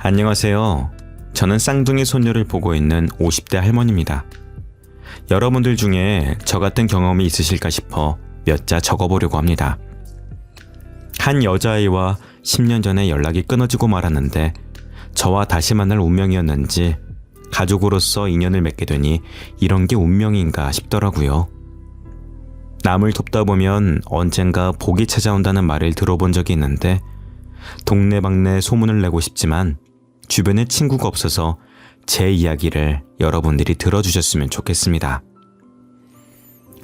안녕하세요. 저는 쌍둥이 손녀를 보고 있는 50대 할머니입니다. 여러분들 중에 저 같은 경험이 있으실까 싶어 몇 자 적어보려고 합니다. 한 여자아이와 10년 전에 연락이 끊어지고 말았는데 저와 다시 만날 운명이었는지 가족으로서 인연을 맺게 되니 이런 게 운명인가 싶더라고요. 남을 돕다 보면 언젠가 복이 찾아온다는 말을 들어본 적이 있는데 동네방네 소문을 내고 싶지만 주변에 친구가 없어서 제 이야기를 여러분들이 들어주셨으면 좋겠습니다.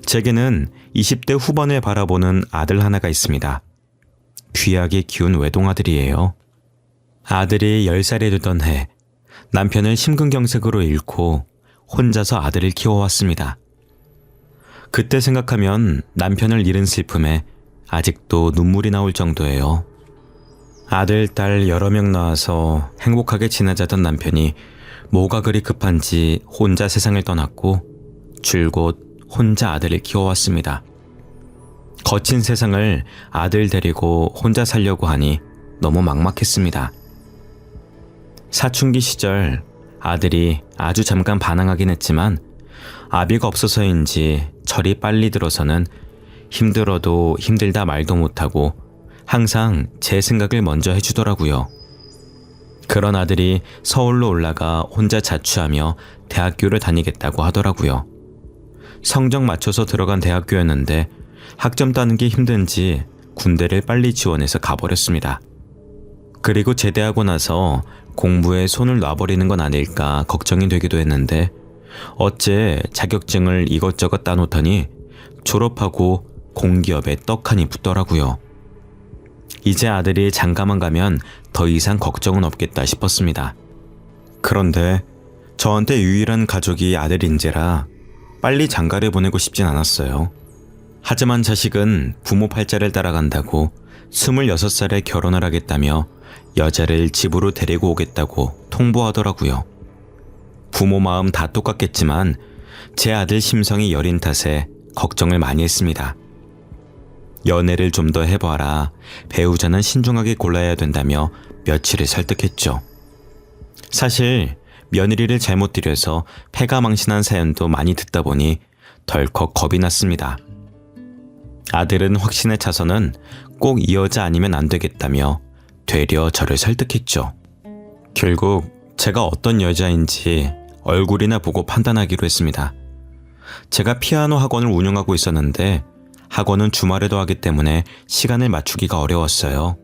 제게는 20대 후반을 바라보는 아들 하나가 있습니다. 귀하게 키운 외동아들이에요. 아들이 10살이 되던 해 남편을 심근경색으로 잃고 혼자서 아들을 키워왔습니다. 그때 생각하면 남편을 잃은 슬픔에 아직도 눈물이 나올 정도예요. 아들, 딸 여러 명 낳아서 행복하게 지내자던 남편이 뭐가 그리 급한지 혼자 세상을 떠났고 줄곧 혼자 아들을 키워왔습니다. 거친 세상을 아들 데리고 혼자 살려고 하니 너무 막막했습니다. 사춘기 시절 아들이 아주 잠깐 반항하긴 했지만 아비가 없어서인지 철이 빨리 들어서는 힘들어도 힘들다 말도 못하고 항상 제 생각을 먼저 해주더라고요. 그런 아들이 서울로 올라가 혼자 자취하며 대학교를 다니겠다고 하더라고요. 성적 맞춰서 들어간 대학교였는데 학점 따는 게 힘든지 군대를 빨리 지원해서 가버렸습니다. 그리고 제대하고 나서 공부에 손을 놔버리는 건 아닐까 걱정이 되기도 했는데 어째 자격증을 이것저것 따놓더니 졸업하고 공기업에 떡하니 붙더라고요. 이제 아들이 장가만 가면 더 이상 걱정은 없겠다 싶었습니다. 그런데 저한테 유일한 가족이 아들인지라 빨리 장가를 보내고 싶진 않았어요. 하지만 자식은 부모 팔자를 따라간다고 26살에 결혼을 하겠다며 여자를 집으로 데리고 오겠다고 통보하더라고요. 부모 마음 다 똑같겠지만 제 아들 심성이 여린 탓에 걱정을 많이 했습니다. 연애를 좀 더 해봐라. 배우자는 신중하게 골라야 된다며 며칠을 설득했죠. 사실 며느리를 잘못 들여서 패가 망신한 사연도 많이 듣다 보니 덜컥 겁이 났습니다. 아들은 확신에 차서는 꼭 이 여자 아니면 안 되겠다며 되려 저를 설득했죠. 결국 제가 어떤 여자인지 얼굴이나 보고 판단하기로 했습니다. 제가 피아노 학원을 운영하고 있었는데 학원은 주말에도 하기 때문에 시간을 맞추기가 어려웠어요.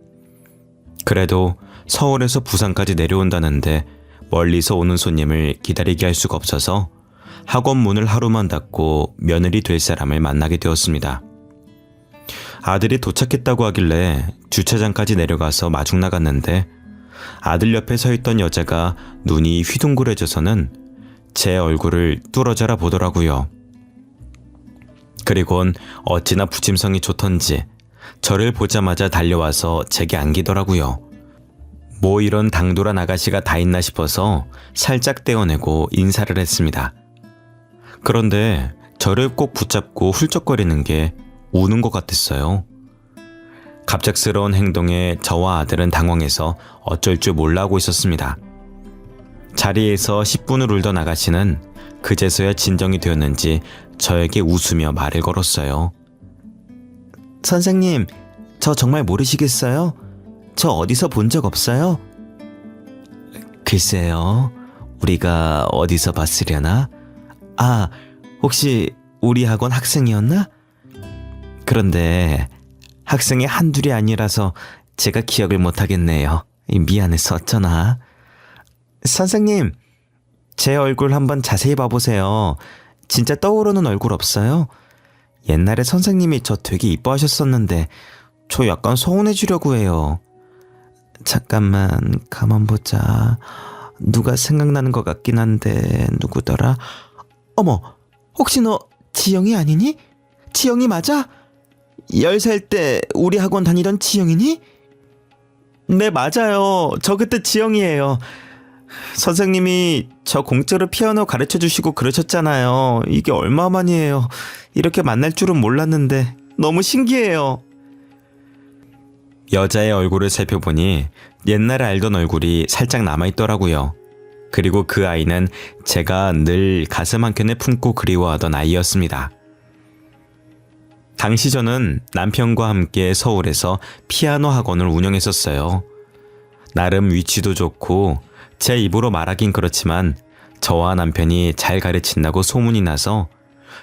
그래도 서울에서 부산까지 내려온다는데 멀리서 오는 손님을 기다리게 할 수가 없어서 학원 문을 하루만 닫고 며느리 될 사람을 만나게 되었습니다. 아들이 도착했다고 하길래 주차장까지 내려가서 마중 나갔는데 아들 옆에 서 있던 여자가 눈이 휘둥그레져서는 제 얼굴을 뚫어져라 보더라고요. 그리곤 어찌나 부침성이 좋던지 저를 보자마자 달려와서 제게 안기더라고요. 뭐 이런 당돌한 아가씨가 다 있나 싶어서 살짝 떼어내고 인사를 했습니다. 그런데 저를 꼭 붙잡고 훌쩍거리는 게 우는 것 같았어요. 갑작스러운 행동에 저와 아들은 당황해서 어쩔 줄 몰라 하고 있었습니다. 자리에서 10분을 울던 아가씨는 그제서야 진정이 되었는지 저에게 웃으며 말을 걸었어요. 선생님, 저 정말 모르시겠어요? 저 어디서 본 적 없어요? 글쎄요, 우리가 어디서 봤으려나? 아, 혹시 우리 학원 학생이었나? 그런데 학생이 한둘이 아니라서 제가 기억을 못하겠네요. 미안해서 어쩌나. 선생님, 제 얼굴 한번 자세히 봐보세요. 진짜 떠오르는 얼굴 없어요? 옛날에 선생님이 저 되게 이뻐하셨었는데 저 약간 서운해지려고 해요. 잠깐만 가만 보자. 누가 생각나는 것 같긴 한데 누구더라? 어머, 혹시 너 지영이 아니니? 지영이 맞아? 10살 때 우리 학원 다니던 지영이니? 네, 맞아요. 저 그때 지영이에요. 선생님이 저 공짜로 피아노 가르쳐주시고 그러셨잖아요. 이게 얼마만이에요. 이렇게 만날 줄은 몰랐는데 너무 신기해요. 여자의 얼굴을 살펴보니 옛날에 알던 얼굴이 살짝 남아있더라고요. 그리고 그 아이는 제가 늘 가슴 한켠에 품고 그리워하던 아이였습니다. 당시 저는 남편과 함께 서울에서 피아노 학원을 운영했었어요. 나름 위치도 좋고 제 입으로 말하긴 그렇지만 저와 남편이 잘 가르친다고 소문이 나서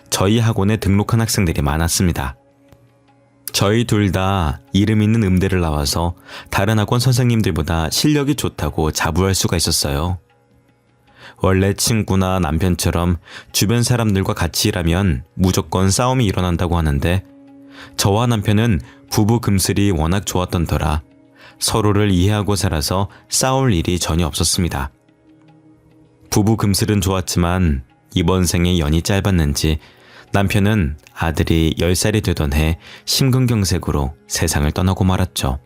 저희 학원에 등록한 학생들이 많았습니다. 저희 둘 다 이름 있는 음대를 나와서 다른 학원 선생님들보다 실력이 좋다고 자부할 수가 있었어요. 원래 친구나 남편처럼 주변 사람들과 같이 일하면 무조건 싸움이 일어난다고 하는데 저와 남편은 부부 금슬이 워낙 좋았던 터라 서로를 이해하고 살아서 싸울 일이 전혀 없었습니다. 부부 금슬은 좋았지만 이번 생에 연이 짧았는지 남편은 아들이 10살이 되던 해 심근경색으로 세상을 떠나고 말았죠.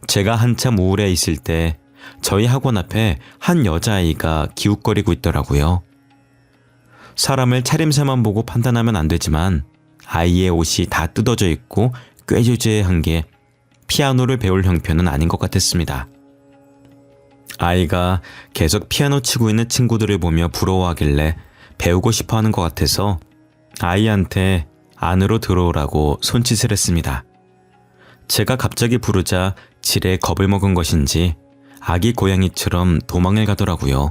제가 한참 우울해 있을 때 저희 학원 앞에 한 여자아이가 기웃거리고 있더라고요. 사람을 차림새만 보고 판단하면 안 되지만 아이의 옷이 다 뜯어져 있고 꾀죄죄한 게 피아노를 배울 형편은 아닌 것 같았습니다. 아이가 계속 피아노 치고 있는 친구들을 보며 부러워하길래 배우고 싶어 하는 것 같아서 아이한테 안으로 들어오라고 손짓을 했습니다. 제가 갑자기 부르자 지레 겁을 먹은 것인지 아기 고양이처럼 도망을 가더라고요.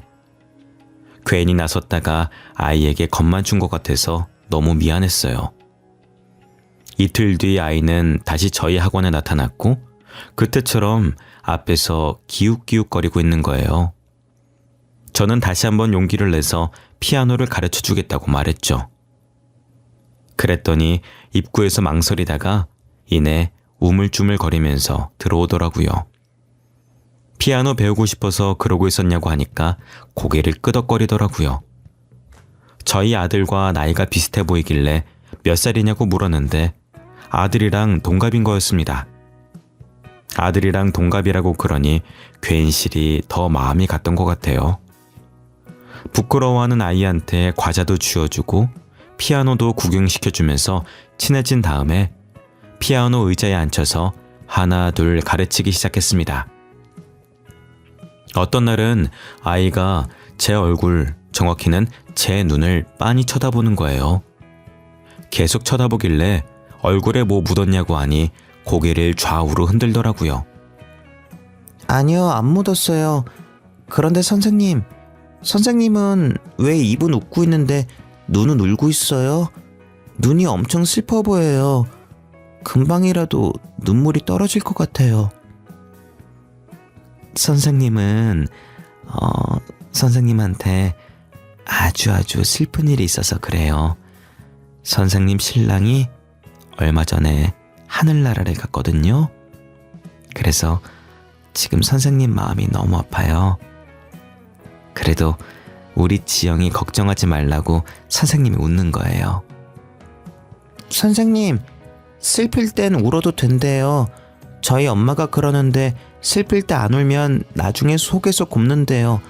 괜히 나섰다가 아이에게 겁만 준 것 같아서 너무 미안했어요. 이틀 뒤 아이는 다시 저희 학원에 나타났고 그때처럼 앞에서 기웃기웃거리고 있는 거예요. 저는 다시 한번 용기를 내서 피아노를 가르쳐 주겠다고 말했죠. 그랬더니 입구에서 망설이다가 이내 우물쭈물거리면서 들어오더라고요. 피아노 배우고 싶어서 그러고 있었냐고 하니까 고개를 끄덕거리더라고요. 저희 아들과 나이가 비슷해 보이길래 몇 살이냐고 물었는데 아들이랑 동갑인 거였습니다. 아들이랑 동갑이라고 그러니 괜시리 더 마음이 갔던 것 같아요. 부끄러워하는 아이한테 과자도 쥐어주고 피아노도 구경시켜주면서 친해진 다음에 피아노 의자에 앉혀서 하나 둘 가르치기 시작했습니다. 어떤 날은 아이가 제 얼굴, 정확히는 제 눈을 빤히 쳐다보는 거예요. 계속 쳐다보길래 얼굴에 뭐 묻었냐고 하니 고개를 좌우로 흔들더라고요. 아니요, 안 묻었어요. 그런데 선생님은 왜 입은 웃고 있는데 눈은 울고 있어요? 눈이 엄청 슬퍼 보여요. 금방이라도 눈물이 떨어질 것 같아요. 선생님은 선생님한테 아주 슬픈 일이 있어서 그래요. 선생님 신랑이 얼마 전에 하늘나라를 갔거든요. 그래서 지금 선생님 마음이 너무 아파요. 그래도 우리 지영이 걱정하지 말라고 선생님이 웃는 거예요. 선생님, 슬플 땐 울어도 된대요. 저희 엄마가 그러는데 슬플 때 안 울면 나중에 속에서 곱는데요.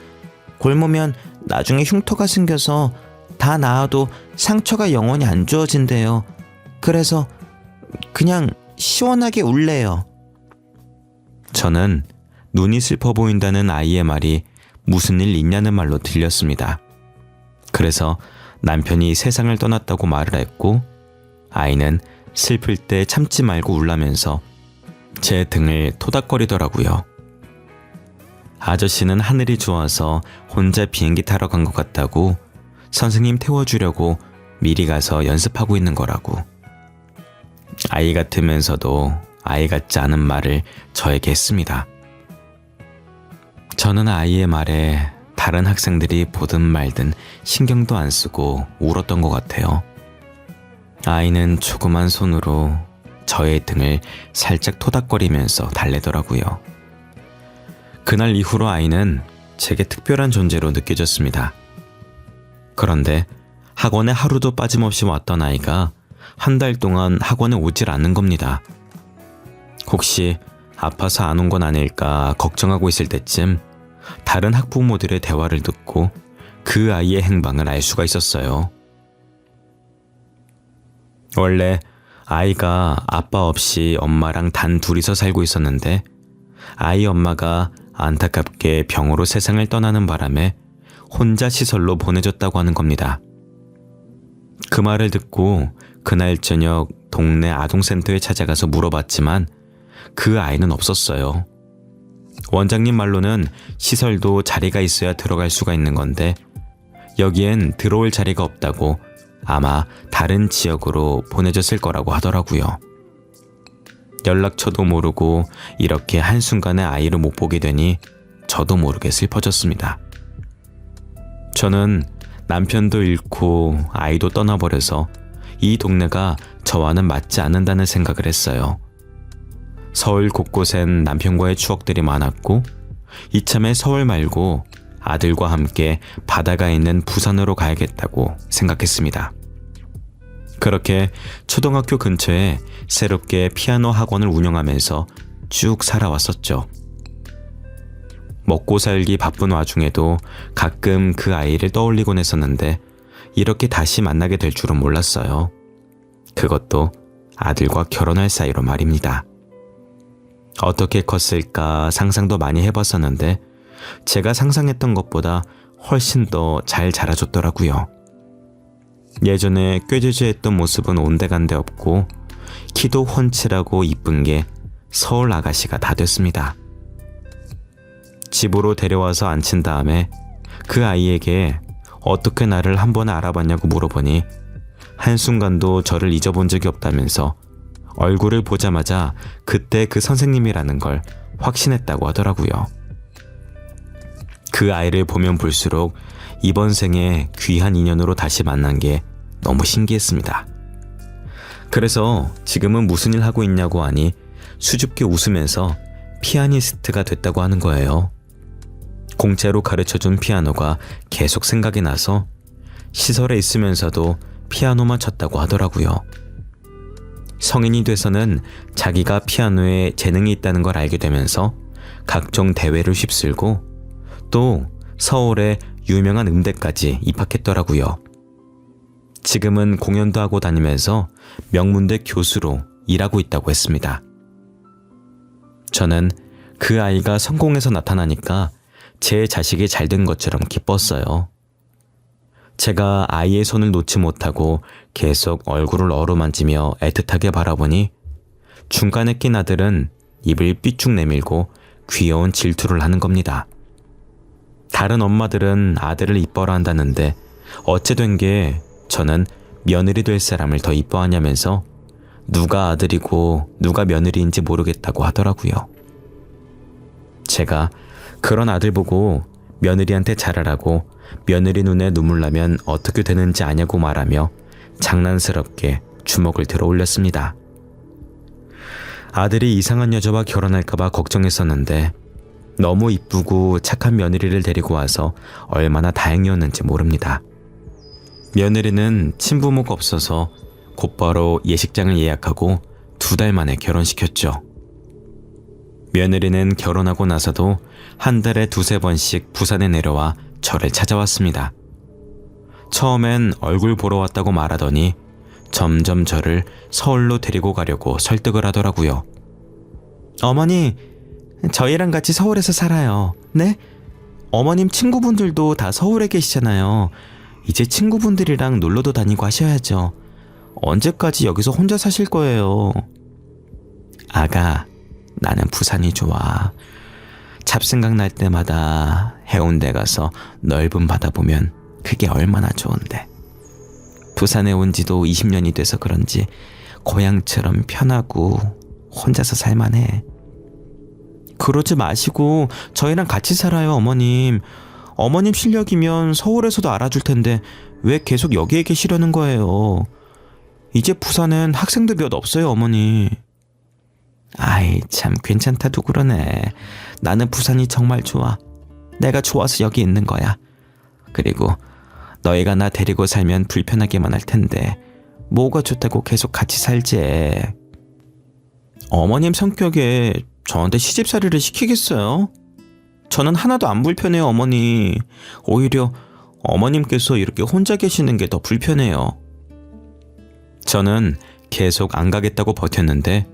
굶으면 나중에 흉터가 생겨서 다 나아도 상처가 영원히 안 주어진대요. 그래서 그냥 시원하게 울래요. 저는 눈이 슬퍼 보인다는 아이의 말이 무슨 일 있냐는 말로 들렸습니다. 그래서 남편이 세상을 떠났다고 말을 했고 아이는 슬플 때 참지 말고 울라면서 제 등을 토닥거리더라고요. 아저씨는 하늘이 좋아서 혼자 비행기 타러 간 것 같다고 선생님 태워주려고 미리 가서 연습하고 있는 거라고. 아이 같으면서도 아이 같지 않은 말을 저에게 했습니다. 저는 아이의 말에 다른 학생들이 보든 말든 신경도 안 쓰고 울었던 것 같아요. 아이는 조그만 손으로 저의 등을 살짝 토닥거리면서 달래더라고요. 그날 이후로 아이는 제게 특별한 존재로 느껴졌습니다. 그런데 학원에 하루도 빠짐없이 왔던 아이가 한 달 동안 학원에 오질 않는 겁니다. 혹시 아파서 안 온 건 아닐까 걱정하고 있을 때쯤 다른 학부모들의 대화를 듣고 그 아이의 행방을 알 수가 있었어요. 원래 아이가 아빠 없이 엄마랑 단 둘이서 살고 있었는데 아이 엄마가 안타깝게 병으로 세상을 떠나는 바람에 혼자 시설로 보내졌다고 하는 겁니다. 그 말을 듣고 그날 저녁 동네 아동센터에 찾아가서 물어봤지만 그 아이는 없었어요. 원장님 말로는 시설도 자리가 있어야 들어갈 수가 있는 건데 여기엔 들어올 자리가 없다고 아마 다른 지역으로 보내졌을 거라고 하더라고요. 연락처도 모르고 이렇게 한순간에 아이를 못 보게 되니 저도 모르게 슬퍼졌습니다. 저는 남편도 잃고 아이도 떠나버려서 이 동네가 저와는 맞지 않는다는 생각을 했어요. 서울 곳곳엔 남편과의 추억들이 많았고 이참에 서울 말고 아들과 함께 바다가 있는 부산으로 가야겠다고 생각했습니다. 그렇게 초등학교 근처에 새롭게 피아노 학원을 운영하면서 쭉 살아왔었죠. 먹고 살기 바쁜 와중에도 가끔 그 아이를 떠올리곤 했었는데 이렇게 다시 만나게 될 줄은 몰랐어요. 그것도 아들과 결혼할 사이로 말입니다. 어떻게 컸을까 상상도 많이 해봤었는데 제가 상상했던 것보다 훨씬 더 잘 자라줬더라고요. 예전에 꾀죄죄했던 모습은 온데간데 없고 키도 훤칠하고 이쁜 게 서울 아가씨가 다 됐습니다. 집으로 데려와서 앉힌 다음에 그 아이에게 어떻게 나를 한 번 알아봤냐고 물어보니 한순간도 저를 잊어본 적이 없다면서 얼굴을 보자마자 그때 그 선생님이라는 걸 확신했다고 하더라고요. 그 아이를 보면 볼수록 이번 생에 귀한 인연으로 다시 만난 게 너무 신기했습니다. 그래서 지금은 무슨 일 하고 있냐고 하니 수줍게 웃으면서 피아니스트가 됐다고 하는 거예요. 공짜로 가르쳐준 피아노가 계속 생각이 나서 시설에 있으면서도 피아노만 쳤다고 하더라고요. 성인이 돼서는 자기가 피아노에 재능이 있다는 걸 알게 되면서 각종 대회를 휩쓸고 또 서울의 유명한 음대까지 입학했더라고요. 지금은 공연도 하고 다니면서 명문대 교수로 일하고 있다고 했습니다. 저는 그 아이가 성공해서 나타나니까 제 자식이 잘된 것처럼 기뻤어요. 제가 아이의 손을 놓지 못하고 계속 얼굴을 어루만지며 애틋하게 바라보니 중간에 낀 아들은 입을 삐쭉 내밀고 귀여운 질투를 하는 겁니다. 다른 엄마들은 아들을 이뻐라 한다는데 어째 된 게 저는 며느리 될 사람을 더 이뻐하냐면서 누가 아들이고 누가 며느리인지 모르겠다고 하더라고요. 제가 그런 아들 보고 며느리한테 잘하라고 며느리 눈에 눈물 나면 어떻게 되는지 아냐고 말하며 장난스럽게 주먹을 들어 올렸습니다. 아들이 이상한 여자와 결혼할까봐 걱정했었는데 너무 이쁘고 착한 며느리를 데리고 와서 얼마나 다행이었는지 모릅니다. 며느리는 친부모가 없어서 곧바로 예식장을 예약하고 2달 만에 결혼시켰죠. 며느리는 결혼하고 나서도 한 달에 2-3번씩 부산에 내려와 저를 찾아왔습니다. 처음엔 얼굴 보러 왔다고 말하더니 점점 저를 서울로 데리고 가려고 설득을 하더라고요. 어머니, 저희랑 같이 서울에서 살아요. 네? 어머님 친구분들도 다 서울에 계시잖아요. 이제 친구분들이랑 놀러도 다니고 하셔야죠. 언제까지 여기서 혼자 사실 거예요? 아가, 나는 부산이 좋아. 잡생각 날 때마다 해운대 가서 넓은 바다 보면 그게 얼마나 좋은데. 부산에 온 지도 20년이 돼서 그런지 고향처럼 편하고 혼자서 살만해. 그러지 마시고 저희랑 같이 살아요, 어머님. 어머님 실력이면 서울에서도 알아줄 텐데 왜 계속 여기에 계시려는 거예요? 이제 부산엔 학생도 몇 없어요, 어머니. 아이, 참 괜찮다도 그러네. 나는 부산이 정말 좋아. 내가 좋아서 여기 있는 거야. 그리고 너희가 나 데리고 살면 불편하게만 할 텐데 뭐가 좋다고 계속 같이 살지. 어머님 성격에 저한테 시집살이를 시키겠어요? 저는 하나도 안 불편해요, 어머니. 오히려 어머님께서 이렇게 혼자 계시는 게 더 불편해요. 저는 계속 안 가겠다고 버텼는데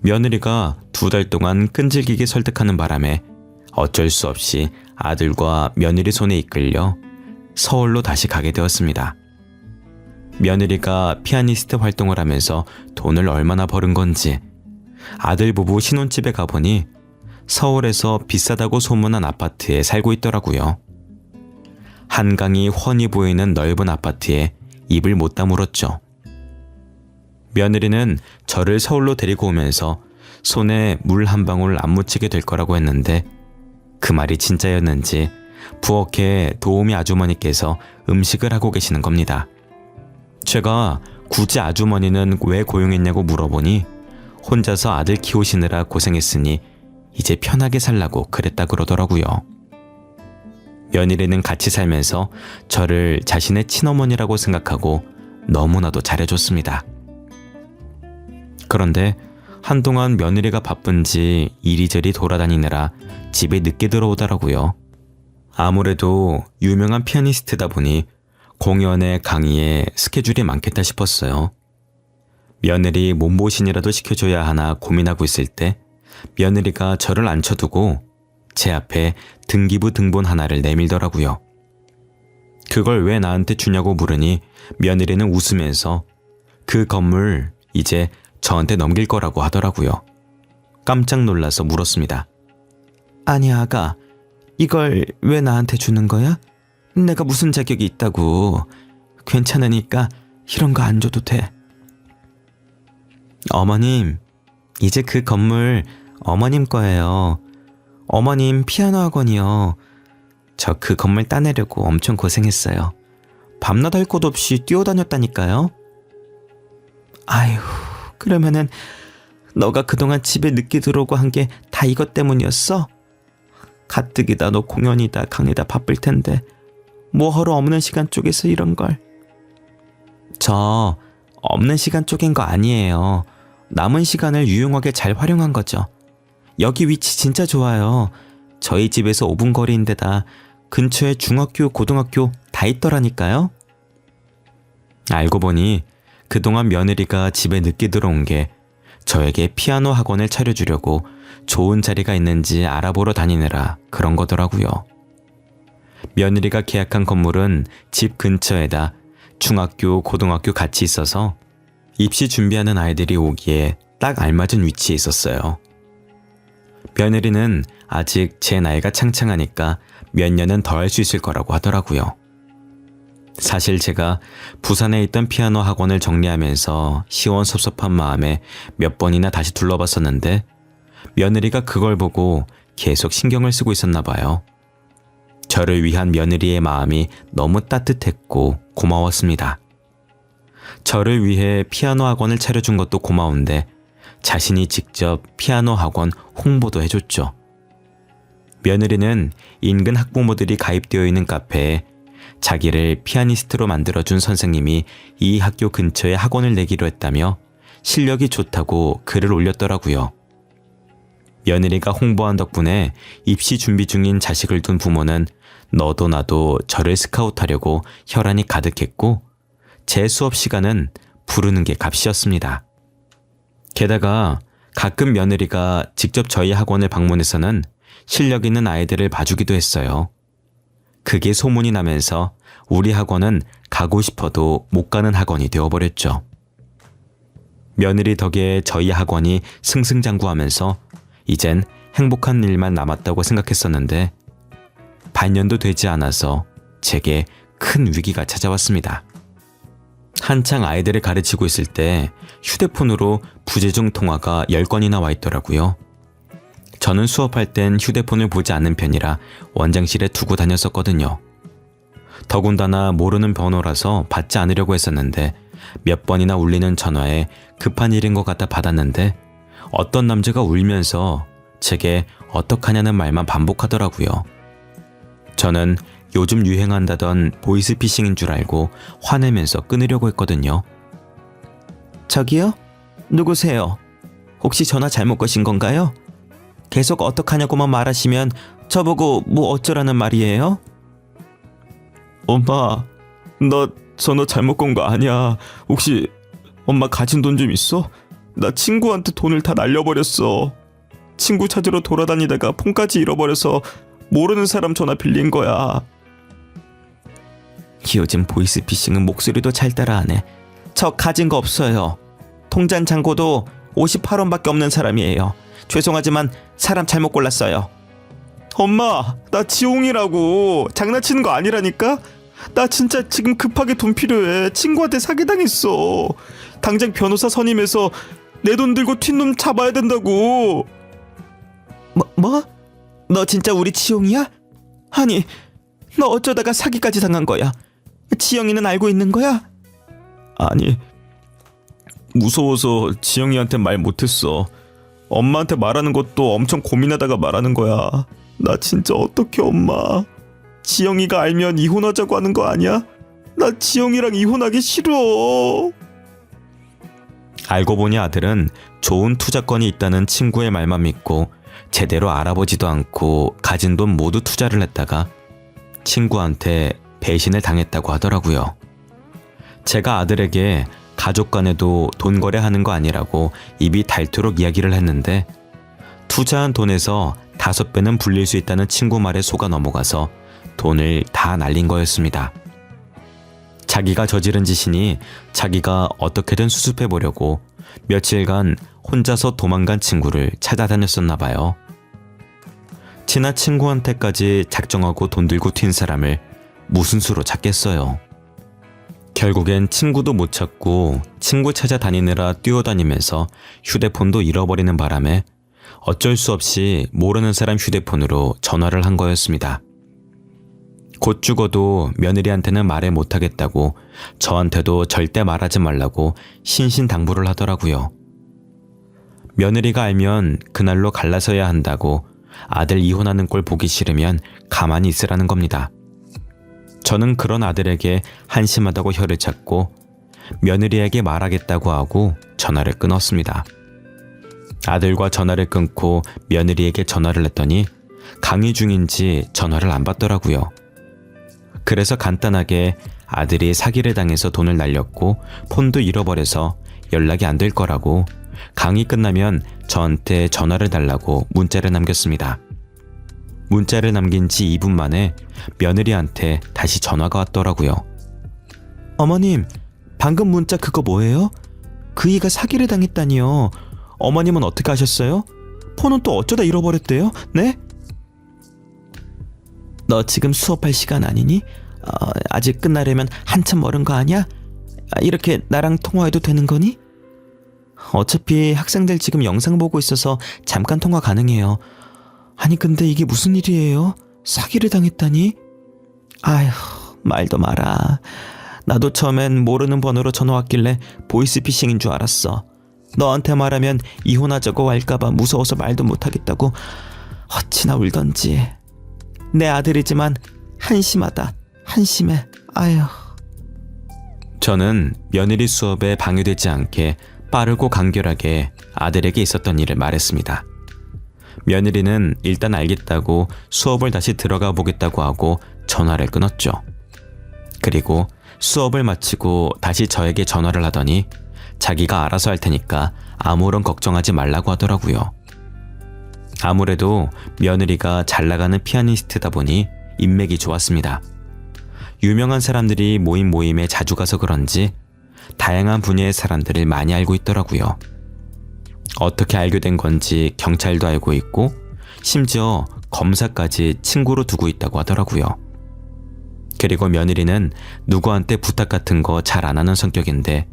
며느리가 2달 동안 끈질기게 설득하는 바람에 어쩔 수 없이 아들과 며느리 손에 이끌려 서울로 다시 가게 되었습니다. 며느리가 피아니스트 활동을 하면서 돈을 얼마나 버는 건지 아들 부부 신혼집에 가보니 서울에서 비싸다고 소문난 아파트에 살고 있더라고요. 한강이 훤히 보이는 넓은 아파트에 입을 못 다물었죠. 며느리는 저를 서울로 데리고 오면서 손에 물 한 방울 안 묻히게 될 거라고 했는데 그 말이 진짜였는지 부엌에 도우미 아주머니께서 음식을 하고 계시는 겁니다. 제가 굳이 아주머니는 왜 고용했냐고 물어보니 혼자서 아들 키우시느라 고생했으니 이제 편하게 살라고 그랬다 그러더라고요. 며느리는 같이 살면서 저를 자신의 친어머니라고 생각하고 너무나도 잘해줬습니다. 그런데 한동안 며느리가 바쁜지 이리저리 돌아다니느라 집에 늦게 들어오더라고요. 아무래도 유명한 피아니스트다 보니 공연에 강의에 스케줄이 많겠다 싶었어요. 며느리 몸보신이라도 시켜줘야 하나 고민하고 있을 때 며느리가 저를 앉혀두고 제 앞에 등기부 등본 하나를 내밀더라고요. 그걸 왜 나한테 주냐고 물으니 며느리는 웃으면서 그 건물 이제 저한테 넘길 거라고 하더라고요. 깜짝 놀라서 물었습니다. 아니 아가, 이걸 왜 나한테 주는 거야? 내가 무슨 자격이 있다고. 괜찮으니까 이런 거 안 줘도 돼. 어머님, 이제 그 건물 어머님 거예요. 어머님 피아노 학원이요. 저 그 건물 따내려고 엄청 고생했어요. 밤낮 할 것 없이 뛰어다녔다니까요. 아휴, 그러면은 너가 그동안 집에 늦게 들어오고 한 게 다 이것 때문이었어? 가뜩이다 너 공연이다 강의다 바쁠 텐데 뭐하러 없는 시간 쪼개서 이런 걸. 저 없는 시간 쪼갠 거 아니에요. 남은 시간을 유용하게 잘 활용한 거죠. 여기 위치 진짜 좋아요. 저희 집에서 5분 거리인데다 근처에 중학교, 고등학교 다 있더라니까요. 알고 보니 그동안 며느리가 집에 늦게 들어온 게 저에게 피아노 학원을 차려주려고 좋은 자리가 있는지 알아보러 다니느라 그런 거더라고요. 며느리가 계약한 건물은 집 근처에다 중학교, 고등학교 같이 있어서 입시 준비하는 아이들이 오기에 딱 알맞은 위치에 있었어요. 며느리는 아직 제 나이가 창창하니까 몇 년은 더 할 수 있을 거라고 하더라고요. 사실 제가 부산에 있던 피아노 학원을 정리하면서 시원섭섭한 마음에 몇 번이나 다시 둘러봤었는데 며느리가 그걸 보고 계속 신경을 쓰고 있었나 봐요. 저를 위한 며느리의 마음이 너무 따뜻했고 고마웠습니다. 저를 위해 피아노 학원을 차려준 것도 고마운데 자신이 직접 피아노 학원 홍보도 해줬죠. 며느리는 인근 학부모들이 가입되어 있는 카페에 자기를 피아니스트로 만들어준 선생님이 이 학교 근처에 학원을 내기로 했다며 실력이 좋다고 글을 올렸더라고요. 며느리가 홍보한 덕분에 입시 준비 중인 자식을 둔 부모는 너도 나도 저를 스카우트하려고 혈안이 가득했고 제 수업 시간은 부르는 게 값이었습니다. 게다가 가끔 며느리가 직접 저희 학원을 방문해서는 실력 있는 아이들을 봐주기도 했어요. 그게 소문이 나면서 우리 학원은 가고 싶어도 못 가는 학원이 되어버렸죠. 며느리 덕에 저희 학원이 승승장구하면서 이젠 행복한 일만 남았다고 생각했었는데 반년도 되지 않아서 제게 큰 위기가 찾아왔습니다. 한창 아이들을 가르치고 있을 때 휴대폰으로 부재중 통화가 10건이나 와 있더라고요. 저는 수업할 땐 휴대폰을 보지 않는 편이라 원장실에 두고 다녔었거든요. 더군다나 모르는 번호라서 받지 않으려고 했었는데 몇 번이나 울리는 전화에 급한 일인 것 같아 받았는데 어떤 남자가 울면서 제게 어떡하냐는 말만 반복하더라고요. 저는 요즘 유행한다던 보이스피싱인 줄 알고 화내면서 끊으려고 했거든요. 저기요? 누구세요? 혹시 전화 잘못 거신 건가요? 계속 어떡하냐고만 말하시면 저보고 뭐 어쩌라는 말이에요? 엄마, 나 전화 잘못 건 거 아니야. 혹시 엄마 가진 돈 좀 있어? 나 친구한테 돈을 다 날려버렸어. 친구 찾으러 돌아다니다가 폰까지 잃어버려서 모르는 사람 전화 빌린 거야. 요즘 보이스피싱은 목소리도 잘 따라하네. 저 가진 거 없어요. 통장 잔고도 58원밖에 없는 사람이에요. 죄송하지만 사람 잘못 골랐어요. 엄마, 나 지용이라고. 장난치는 거 아니라니까? 나 진짜 지금 급하게 돈 필요해. 친구한테 사기당했어. 당장 변호사 선임해서 내 돈 들고 튄 놈 잡아야 된다고. 뭐? 너 진짜 우리 지용이야? 아니, 너 어쩌다가 사기까지 당한 거야? 지영이는 알고 있는 거야? 아니, 무서워서 지영이한테 말 못했어. 엄마한테 말하는 것도 엄청 고민하다가 말하는 거야. 나 진짜 어떡해, 엄마. 지영이가 알면 이혼하자고 하는 거 아니야? 나 지영이랑 이혼하기 싫어. 알고 보니 아들은 좋은 투자권이 있다는 친구의 말만 믿고 제대로 알아보지도 않고 가진 돈 모두 투자를 했다가 친구한테 배신을 당했다고 하더라고요. 제가 아들에게 가족 간에도 돈 거래하는 거 아니라고 입이 닳도록 이야기를 했는데 투자한 돈에서 5배는 불릴 수 있다는 친구 말에 속아 넘어가서 돈을 다 날린 거였습니다. 자기가 저지른 짓이니 자기가 어떻게든 수습해 보려고 며칠간 혼자서 도망간 친구를 찾아다녔었나 봐요. 친한 친구한테까지 작정하고 돈 들고 튄 사람을 무슨 수로 찾겠어요. 결국엔 친구도 못 찾고 친구 찾아다니느라 뛰어다니면서 휴대폰도 잃어버리는 바람에 어쩔 수 없이 모르는 사람 휴대폰으로 전화를 한 거였습니다. 곧 죽어도 며느리한테는 말해 못하겠다고 저한테도 절대 말하지 말라고 신신당부를 하더라고요. 며느리가 알면 그날로 갈라서야 한다고 아들 이혼하는 꼴 보기 싫으면 가만히 있으라는 겁니다. 저는 그런 아들에게 한심하다고 혀를 찾고 며느리에게 말하겠다고 하고 전화를 끊었습니다. 아들과 전화를 끊고 며느리에게 전화를 했더니 강의 중인지 전화를 안 받더라고요. 그래서 간단하게 아들이 사기를 당해서 돈을 날렸고 폰도 잃어버려서 연락이 안 될 거라고 강의 끝나면 저한테 전화를 달라고 문자를 남겼습니다. 문자를 남긴 지 2분 만에 며느리한테 다시 전화가 왔더라고요. 어머님, 방금 문자 그거 뭐예요? 그이가 사기를 당했다니요. 어머님은 어떻게 하셨어요? 폰은 또 어쩌다 잃어버렸대요? 네? 너 지금 수업할 시간 아니니? 아직 끝나려면 한참 멀은 거 아니야? 이렇게 나랑 통화해도 되는 거니? 어차피 학생들 지금 영상 보고 있어서 잠깐 통화 가능해요. 아니 근데 이게 무슨 일이에요? 사기를 당했다니? 아휴, 말도 마라. 나도 처음엔 모르는 번호로 전화 왔길래 보이스피싱인 줄 알았어. 너한테 말하면 이혼하자고 할까봐 무서워서 말도 못하겠다고 어찌나 울던지. 내 아들이지만 한심하다. 한심해. 아휴. 저는 며느리 수업에 방해되지 않게 빠르고 간결하게 아들에게 있었던 일을 말했습니다. 며느리는 일단 알겠다고 수업을 다시 들어가 보겠다고 하고 전화를 끊었죠. 그리고 수업을 마치고 다시 저에게 전화를 하더니 자기가 알아서 할 테니까 아무런 걱정하지 말라고 하더라고요. 아무래도 며느리가 잘 나가는 피아니스트다 보니 인맥이 좋았습니다. 유명한 사람들이 모임에 자주 가서 그런지 다양한 분야의 사람들을 많이 알고 있더라고요. 어떻게 알게 된 건지 경찰도 알고 있고 심지어 검사까지 친구로 두고 있다고 하더라고요. 그리고 며느리는 누구한테 부탁 같은 거 잘 안 하는 성격인데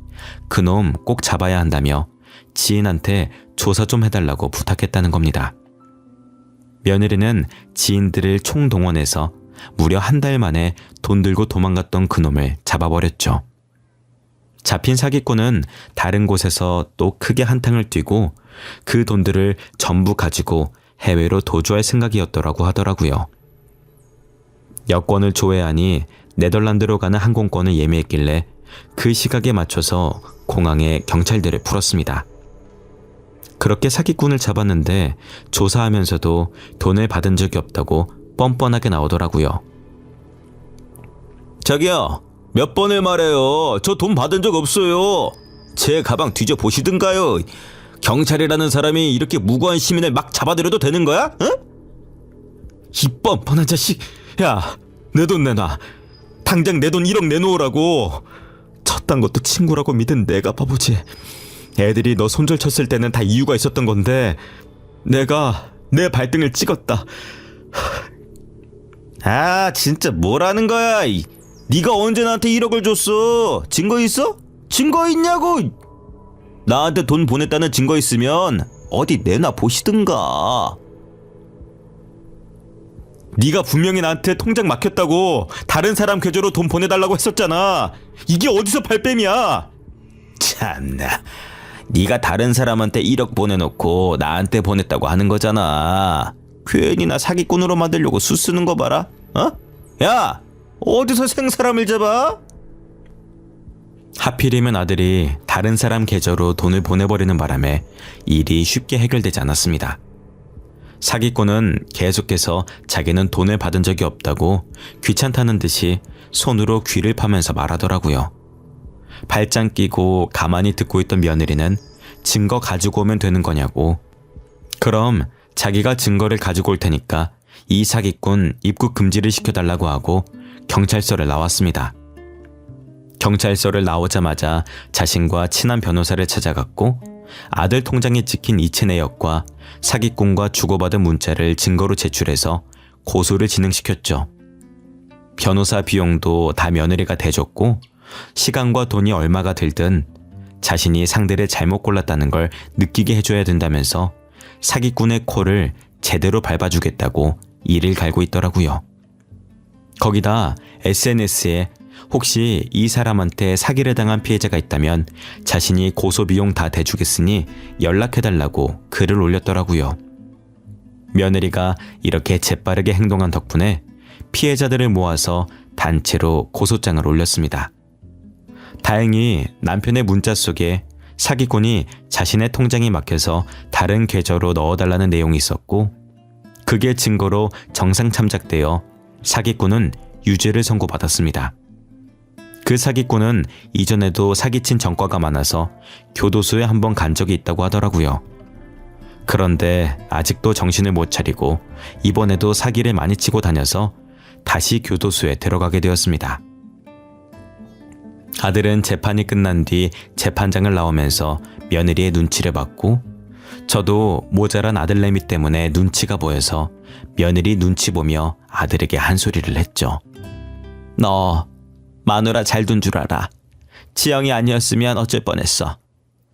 그놈 꼭 잡아야 한다며 지인한테 조사 좀 해달라고 부탁했다는 겁니다. 며느리는 지인들을 총동원해서 무려 한 달 만에 돈 들고 도망갔던 그놈을 잡아버렸죠. 잡힌 사기꾼은 다른 곳에서 또 크게 한탕을 뛰고 그 돈들을 전부 가지고 해외로 도주할 생각이었더라고 하더라고요. 여권을 조회하니 네덜란드로 가는 항공권을 예매했길래 그 시각에 맞춰서 공항에 경찰들을 풀었습니다. 그렇게 사기꾼을 잡았는데 조사하면서도 돈을 받은 적이 없다고 뻔뻔하게 나오더라고요. 자기야, 몇 번을 말해요. 저 돈 받은 적 없어요. 제 가방 뒤져보시든가요. 경찰이라는 사람이 이렇게 무고한 시민을 막 잡아들여도 되는 거야? 응? 이 뻔뻔한 자식. 야, 내 돈 내놔. 당장 내 돈 1억 내놓으라고. 쳤단 것도 친구라고 믿은 내가 바보지. 애들이 너 손절 쳤을 때는 다 이유가 있었던 건데 내가 내 발등을 찍었다. 아, 진짜 뭐라는 거야. 네가 언제 나한테 1억을 줬어? 증거 있어? 증거 있냐고. 나한테 돈 보냈다는 증거 있으면 어디 내놔 보시든가. 네가 분명히 나한테 통장 막혔다고 다른 사람 계좌로 돈 보내달라고 했었잖아. 이게 어디서 발뺌이야. 참나, 네가 다른 사람한테 1억 보내놓고 나한테 보냈다고 하는 거잖아. 괜히 나 사기꾼으로 만들려고 수 쓰는 거 봐라. 어? 야, 어디서 생사람을 잡아? 하필이면 아들이 다른 사람 계좌로 돈을 보내버리는 바람에 일이 쉽게 해결되지 않았습니다. 사기꾼은 계속해서 자기는 돈을 받은 적이 없다고 귀찮다는 듯이 손으로 귀를 파면서 말하더라고요. 발장 끼고 가만히 듣고 있던 며느리는 증거 가지고 오면 되는 거냐고. 그럼 자기가 증거를 가지고 올 테니까 이 사기꾼 입국 금지를 시켜달라고 하고 경찰서를 나왔습니다. 경찰서를 나오자마자 자신과 친한 변호사를 찾아갔고 아들 통장에 찍힌 이체 내역과 사기꾼과 주고받은 문자를 증거로 제출해서 고소를 진행시켰죠. 변호사 비용도 다 며느리가 대줬고 시간과 돈이 얼마가 들든 자신이 상대를 잘못 골랐다는 걸 느끼게 해줘야 된다면서 사기꾼의 코를 제대로 밟아주겠다고 이를 갈고 있더라고요. 거기다 SNS에 혹시 이 사람한테 사기를 당한 피해자가 있다면 자신이 고소비용 다 대주겠으니 연락해달라고 글을 올렸더라고요. 며느리가 이렇게 재빠르게 행동한 덕분에 피해자들을 모아서 단체로 고소장을 올렸습니다. 다행히 남편의 문자 속에 사기꾼이 자신의 통장이 막혀서 다른 계좌로 넣어달라는 내용이 있었고 그게 증거로 정상 참작되어 사기꾼은 유죄를 선고받았습니다. 그 사기꾼은 이전에도 사기친 전과가 많아서 교도소에 한번 간 적이 있다고 하더라고요. 그런데 아직도 정신을 못 차리고 이번에도 사기를 많이 치고 다녀서 다시 교도소에 들어가게 되었습니다. 아들은 재판이 끝난 뒤 재판장을 나오면서 며느리의 눈치를 받고 저도 모자란 아들내미 때문에 눈치가 보여서 며느리 눈치 보며 아들에게 한 소리를 했죠. 너 마누라 잘 둔 줄 알아. 지영이 아니었으면 어쩔 뻔했어.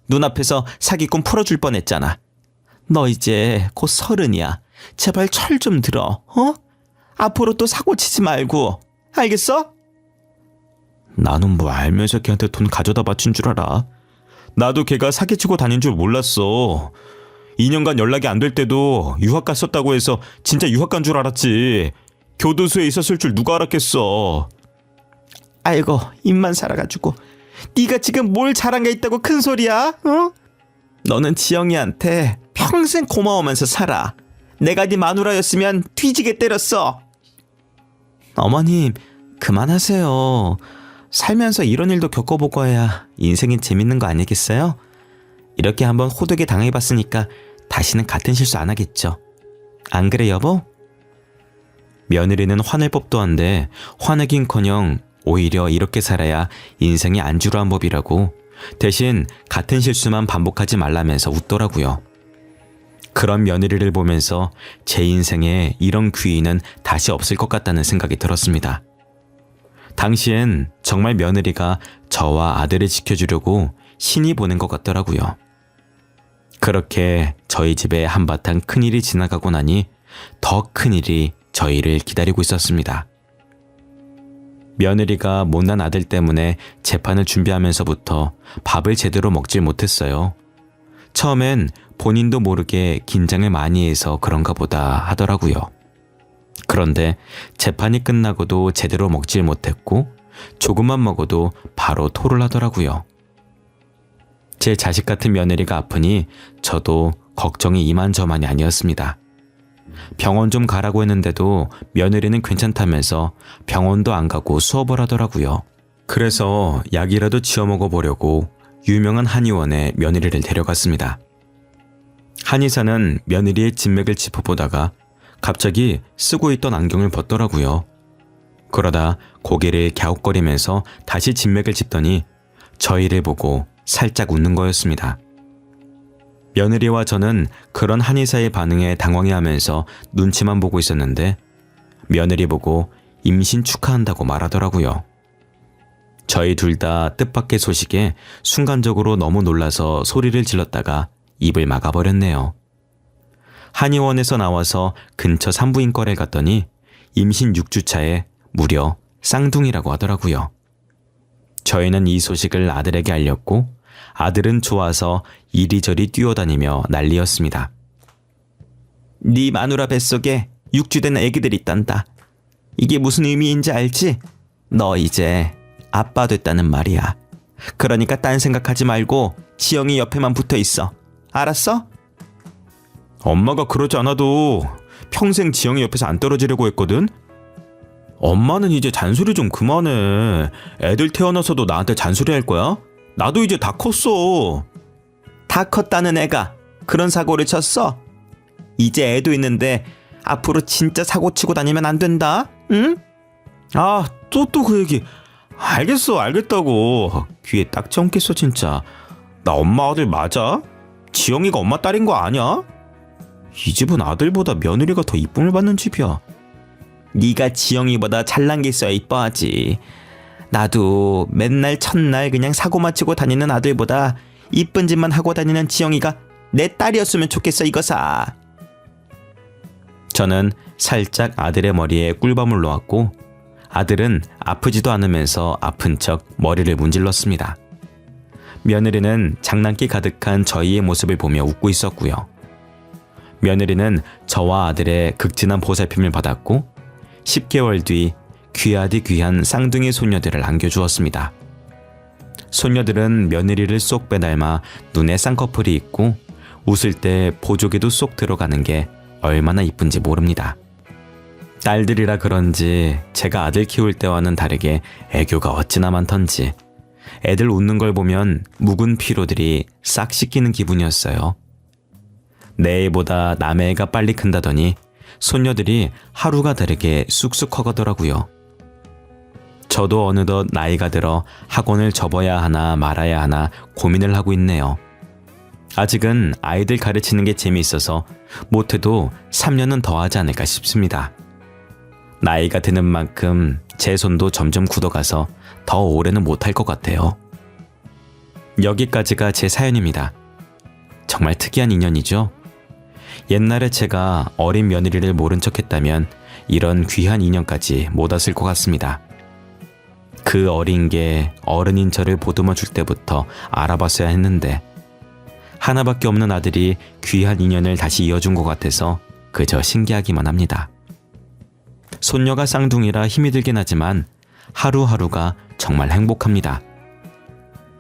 눈앞에서 사기꾼 풀어줄 뻔했잖아. 너 이제 곧 30이야. 제발 철 좀 들어. 어? 앞으로 또 사고 치지 말고. 알겠어? 나는 뭐 알면서 걔한테 돈 가져다 바친 줄 알아. 나도 걔가 사기치고 다닌 줄 몰랐어. 2년간 연락이 안 될 때도 유학 갔었다고 해서 진짜 유학 간 줄 알았지. 교도소에 있었을 줄 누가 알았겠어. 아이고, 입만 살아가지고 네가 지금 뭘 잘한 게 있다고 큰 소리야? 어? 너는 지영이한테 평생 고마워하면서 살아. 내가 네 마누라였으면 뒤지게 때렸어. 어머님, 그만하세요. 살면서 이런 일도 겪어보고 해야 인생이 재밌는 거 아니겠어요? 이렇게 한번 호되게 당해봤으니까 다시는 같은 실수 안 하겠죠. 안 그래, 여보? 며느리는 화낼 법도 한데 화내긴커녕 오히려 이렇게 살아야 인생이 안주로한 법이라고 대신 같은 실수만 반복하지 말라면서 웃더라고요. 그런 며느리를 보면서 제 인생에 이런 귀인은 다시 없을 것 같다는 생각이 들었습니다. 당시엔 정말 며느리가 저와 아들을 지켜주려고 신이 보낸 것 같더라고요. 그렇게 저희 집에 한바탕 큰일이 지나가고 나니 더 큰일이 저희를 기다리고 있었습니다. 며느리가 못난 아들 때문에 재판을 준비하면서부터 밥을 제대로 먹질 못했어요. 처음엔 본인도 모르게 긴장을 많이 해서 그런가 보다 하더라고요. 그런데 재판이 끝나고도 제대로 먹질 못했고 조금만 먹어도 바로 토를 하더라고요. 제 자식 같은 며느리가 아프니 저도 걱정이 이만저만이 아니었습니다. 병원 좀 가라고 했는데도 며느리는 괜찮다면서 병원도 안 가고 수업을 하더라고요. 그래서 약이라도 지어 먹어보려고 유명한 한의원에 며느리를 데려갔습니다. 한의사는 며느리의 진맥을 짚어보다가 갑자기 쓰고 있던 안경을 벗더라고요. 그러다 고개를 갸웃거리면서 다시 진맥을 짚더니 저희를 보고 살짝 웃는 거였습니다. 며느리와 저는 그런 한의사의 반응에 당황해하면서 눈치만 보고 있었는데 며느리 보고 임신 축하한다고 말하더라고요. 저희 둘 다 뜻밖의 소식에 순간적으로 너무 놀라서 소리를 질렀다가 입을 막아버렸네요. 한의원에서 나와서 근처 산부인과를 갔더니 임신 6주차에 무려 쌍둥이라고 하더라고요. 저희는 이 소식을 아들에게 알렸고 아들은 좋아서 이리저리 뛰어다니며 난리였습니다. 네 마누라 뱃속에 6주 된 애기들이 있단다. 이게 무슨 의미인지 알지? 너 이제 아빠 됐다는 말이야. 그러니까 딴 생각하지 말고 지영이 옆에만 붙어 있어. 알았어? 엄마가 그러지 않아도 평생 지영이 옆에서 안 떨어지려고 했거든? 엄마는 이제 잔소리 좀 그만해. 애들 태어나서도 나한테 잔소리 할 거야? 나도 이제 다 컸어. 다 컸다는 애가 그런 사고를 쳤어? 이제 애도 있는데 앞으로 진짜 사고 치고 다니면 안 된다. 응? 아, 또 그 얘기. 알겠어, 알겠다고. 귀에 딱 ጨ먹겠어 진짜. 나 엄마 아들 맞아? 지영이가 엄마 딸인 거 아냐? 이 집은 아들보다 며느리가 더 이쁨을 받는 집이야. 네가 지영이보다 잘난 게 있어야 이뻐하지. 나도 맨날 첫날 그냥 사고만 치고 다니는 아들보다 이쁜 짓만 하고 다니는 지영이가 내 딸이었으면 좋겠어 이거사. 저는 살짝 아들의 머리에 꿀밤을 놓았고 아들은 아프지도 않으면서 아픈 척 머리를 문질렀습니다. 며느리는 장난기 가득한 저희의 모습을 보며 웃고 있었고요. 며느리는 저와 아들의 극진한 보살핌을 받았고 10개월 뒤 귀하디 귀한 쌍둥이 손녀들을 안겨주었습니다. 손녀들은 며느리를 쏙 빼닮아 눈에 쌍꺼풀이 있고 웃을 때 보조개도 쏙 들어가는 게 얼마나 이쁜지 모릅니다. 딸들이라 그런지 제가 아들 키울 때와는 다르게 애교가 어찌나 많던지 애들 웃는 걸 보면 묵은 피로들이 싹 씻기는 기분이었어요. 내 애보다 남의 애가 빨리 큰다더니 손녀들이 하루가 다르게 쑥쑥 커가더라고요. 저도 어느덧 나이가 들어 학원을 접어야 하나 말아야 하나 고민을 하고 있네요. 아직은 아이들 가르치는 게 재미있어서 못해도 3년은 더 하지 않을까 싶습니다. 나이가 드는 만큼 제 손도 점점 굳어가서 더 오래는 못할 것 같아요. 여기까지가 제 사연입니다. 정말 특이한 인연이죠? 옛날에 제가 어린 며느리를 모른 척했다면 이런 귀한 인연까지 못 왔을 것 같습니다. 그 어린 게 어른인 저를 보듬어 줄 때부터 알아봤어야 했는데 하나밖에 없는 아들이 귀한 인연을 다시 이어준 것 같아서 그저 신기하기만 합니다. 손녀가 쌍둥이라 힘이 들긴 하지만 하루하루가 정말 행복합니다.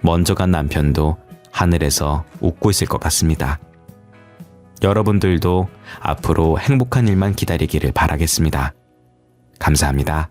먼저 간 남편도 하늘에서 웃고 있을 것 같습니다. 여러분들도 앞으로 행복한 일만 기다리기를 바라겠습니다. 감사합니다.